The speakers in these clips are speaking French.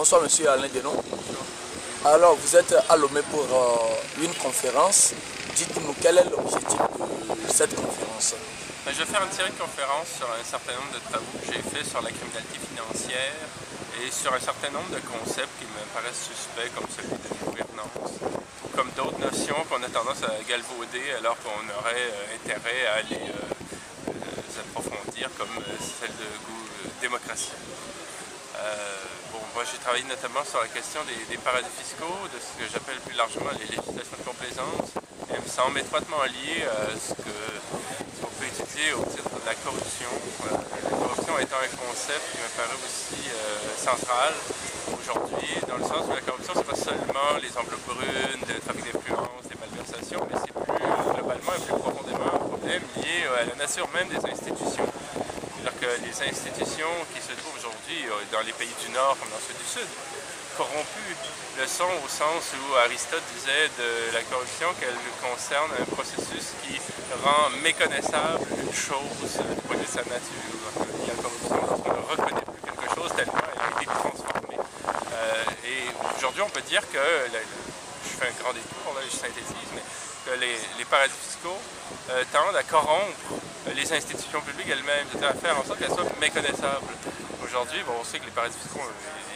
Bonsoir Monsieur Alain Denon. Alors vous êtes à Lomé pour une conférence. Dites-nous quel est l'objectif de cette conférence? Je vais faire une série de conférences sur un certain nombre de travaux que j'ai faits sur la criminalité financière et sur un certain nombre de concepts qui me paraissent suspects, comme celui de gouvernance, ou comme d'autres notions qu'on a tendance à galvauder alors qu'on aurait intérêt à les approfondir, comme celle de démocratie. Moi j'ai travaillé notamment sur la question des paradis fiscaux, de ce que j'appelle plus largement les législations de complaisance. Et me semble étroitement lié à ce qu'on peut étudier au titre de la corruption. La corruption étant un concept qui me paraît aussi central aujourd'hui, dans le sens où la corruption, c'est pas seulement les emplois bruns, le trafic d'influence, les malversations, mais c'est plus globalement et plus profondément un problème lié à la nature même des institutions. C'est-à-dire que les institutions qui se trouvent aujourd'hui dans les pays du Nord comme dans ceux du Sud, corrompues, le sont au sens où Aristote disait de la corruption qu'elle concerne un processus qui rend méconnaissable une chose du point de vue de sa nature. Il y a corruption lorsqu'on ne reconnaît plus quelque chose tellement elle a été transformée. Et aujourd'hui, on peut dire que, je fais un grand détour, là, je synthétise, mais que les paradis fiscaux tendent à corrompre les institutions publiques elles-mêmes, c'est-à-dire à faire en sorte qu'elles soient méconnaissables. Aujourd'hui, on sait que les paradis fiscaux,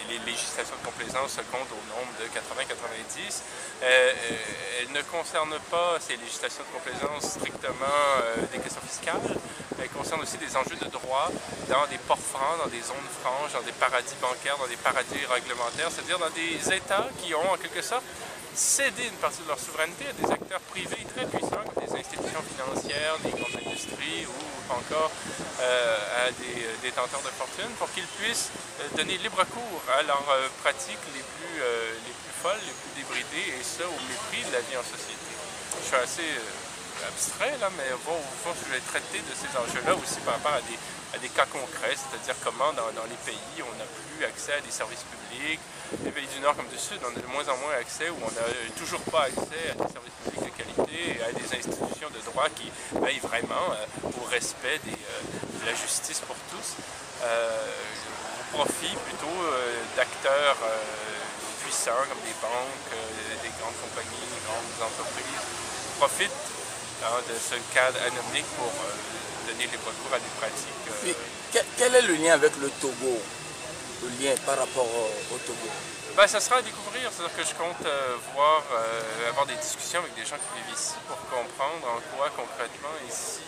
les législations de complaisance se comptent au nombre de 80-90. Elles ne concernent pas ces législations de complaisance strictement des questions fiscales. Elles concernent aussi des enjeux de droit dans des ports francs, dans des zones franches, dans des paradis bancaires, dans des paradis réglementaires, c'est-à-dire dans des États qui ont en quelque sorte cédé une partie de leur souveraineté à des acteurs privés très puissants comme des institutions financières, des grandes industries ou encore à des détenteurs de fortune pour qu'ils puissent donner libre cours à leurs pratiques les plus folles, les plus débridées et ça au mépris de la vie en société. Je suis assez abstrait là, mais au fond je vais traiter de ces enjeux-là aussi par rapport à des cas concrets, c'est-à-dire comment dans les pays on n'a plus accès à des services publics, les pays du Nord comme du Sud, on a de moins en moins accès ou on n'a toujours pas accès à des services publics de qualité et à des institutions de droit qui veillent vraiment au respect de la justice pour tous, au profit plutôt d'acteurs puissants comme des banques, des grandes compagnies, des grandes entreprises, profitent de ce cadre anonymique pour donner libre cours à des pratiques. Puis, quel est le lien avec le Togo? Le lien par rapport au Togo? Ça sera à découvrir, c'est-à-dire que je compte avoir des discussions avec des gens qui vivent ici pour comprendre en quoi concrètement ici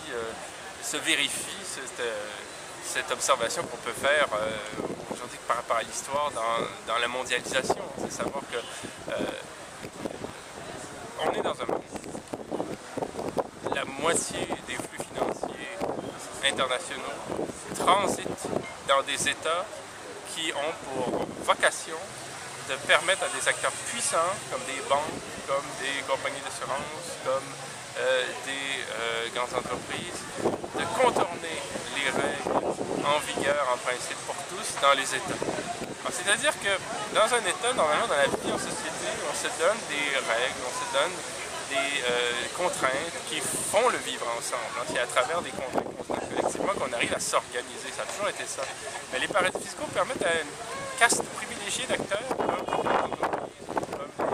se vérifie cette observation qu'on peut faire aujourd'hui par rapport à l'histoire dans la mondialisation. C'est savoir que on est dans un monde. La moitié des flux financiers internationaux transitent dans des États qui ont pour vocation de permettre à des acteurs puissants, comme des banques, comme des compagnies d'assurance, comme des grandes entreprises, de contourner les règles en vigueur en principe pour tous dans les États. C'est-à-dire que dans un État, normalement dans la vie en société, on se donne des règles, on se donne des contraintes qui font le vivre ensemble. C'est à travers des contraintes collectivement qu'on arrive à s'organiser. Ça a toujours été ça. Mais les paradis fiscaux permettent à une caste privilégiée d'acteurs, comme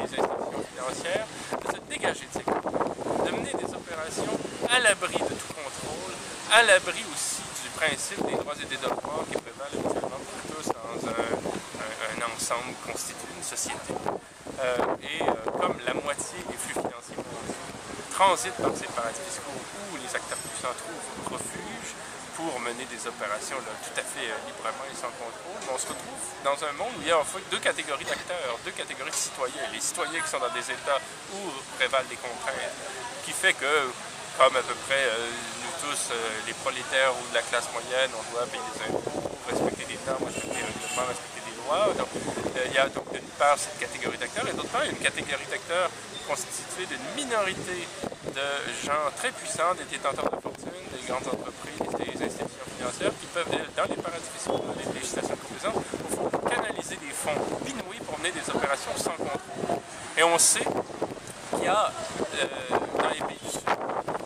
les institutions financières, de se dégager de ces contraintes, de mener des opérations à l'abri de tout contrôle, à l'abri aussi du principe des droits et des devoirs qui prévalent habituellement pour tous dans un ensemble constitué une société. Comme la moitié des flux financiers transitent par ces paradis fiscaux où les acteurs puissants trouvent refuge pour mener des opérations tout à fait librement et sans contrôle, on se retrouve dans un monde où il y a en fait deux catégories d'acteurs, deux catégories de citoyens. Les citoyens qui sont dans des États où prévalent des contraintes, qui fait que, comme à peu près nous tous, les prolétaires ou de la classe moyenne, on doit payer des impôts, respecter des normes, respecter les règlements, respecter des lois. Donc, il y a donc d'une part cette catégorie d'acteurs et d'autre part une catégorie d'acteurs constituée d'une minorité de gens très puissants, des détenteurs de fortune, des grandes entreprises, des institutions financières qui peuvent, dans les paradis fiscaux, dans les législations de complaisance, au fond, canaliser des fonds inouïs pour mener des opérations sans contrôle. Et on sait qu'il y a dans les pays du Sud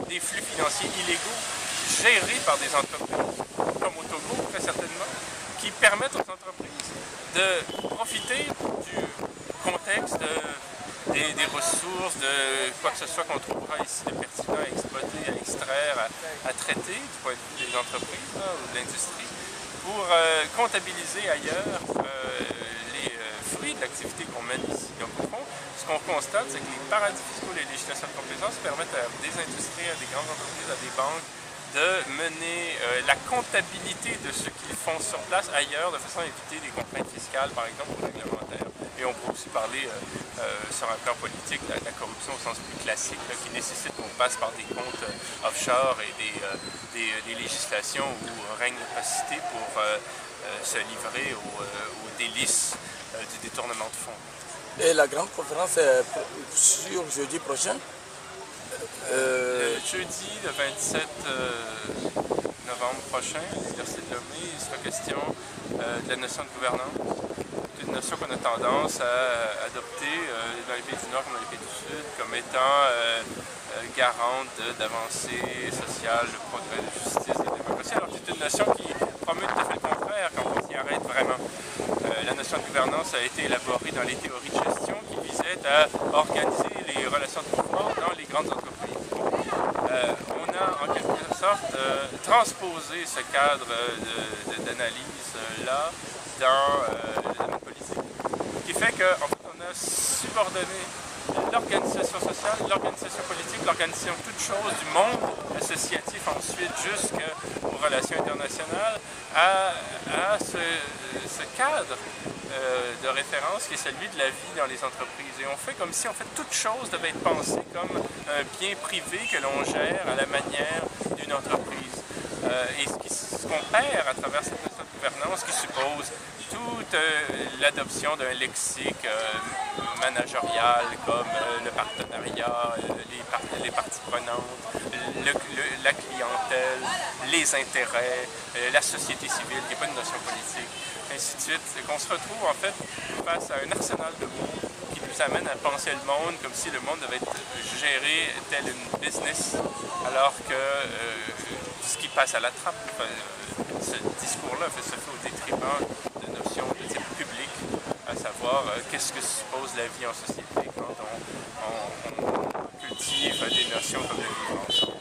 des flux financiers illégaux gérés par des entreprises, comme au Togo très certainement, qui permettent aux entreprises de profiter du contexte des ressources, de quoi que ce soit qu'on trouvera ici de pertinent à exploiter, à extraire, à traiter du point de vue des entreprises là, ou de l'industrie, pour comptabiliser ailleurs les fruits de l'activité qu'on mène ici. Donc au fond, ce qu'on constate, c'est que les paradis fiscaux et les législations de complaisance permettent à des industries, à des grandes entreprises, à des banques, de mener la comptabilité de ce qu'ils font sur place ailleurs, de façon à éviter des contraintes fiscales, par exemple, ou réglementaires. Et on peut aussi parler sur un plan politique de la corruption au sens plus classique, là, qui nécessite qu'on passe par des comptes offshore et des législations où règne l'opacité pour se livrer aux délices du détournement de fonds. Et la grande conférence est sur jeudi prochain? Le jeudi, le 27 novembre prochain, à l'Université de Lomé, il sera question de la notion de gouvernance. C'est une notion qu'on a tendance à adopter dans les pays du Nord comme dans les pays du Sud comme étant garante d'avancées sociales, de progrès, de justice, de démocratie, alors que c'est une notion qui promeut tout à fait le contraire quand on s'y arrête vraiment. La notion de gouvernance a été élaborée dans les théories de gestion qui visaient à organiser les relations de pouvoir dans les grandes entreprises. On a en quelque sorte transposé ce cadre d'analyse-là dans le domaine politique, ce qui fait qu'en fait, on a subordonné l'organisation sociale, l'organisation politique, l'organisation de toute chose du monde associatif ensuite jusqu'aux relations internationales à ce cadre de référence qui est celui de la vie dans les entreprises. Et on fait comme si en fait toute chose devait être pensée comme un bien privé que l'on gère à la manière d'une entreprise. Et ce qu'on perd à travers cette notion de gouvernance qui suppose toute l'adoption d'un lexique managérial comme le partenariat, les parties prenantes, la clientèle, les intérêts, la société civile, qui n'est pas une notion politique, ainsi de suite. C'est qu'on se retrouve en fait face à un arsenal de mots qui nous amène à penser le monde comme si le monde devait être géré tel une business, alors que ce qui passe à la trappe, ce discours-là se fait au détriment de notions de type public, à savoir qu'est-ce que suppose la vie en société quand on cultive des notions comme le vivre ensemble.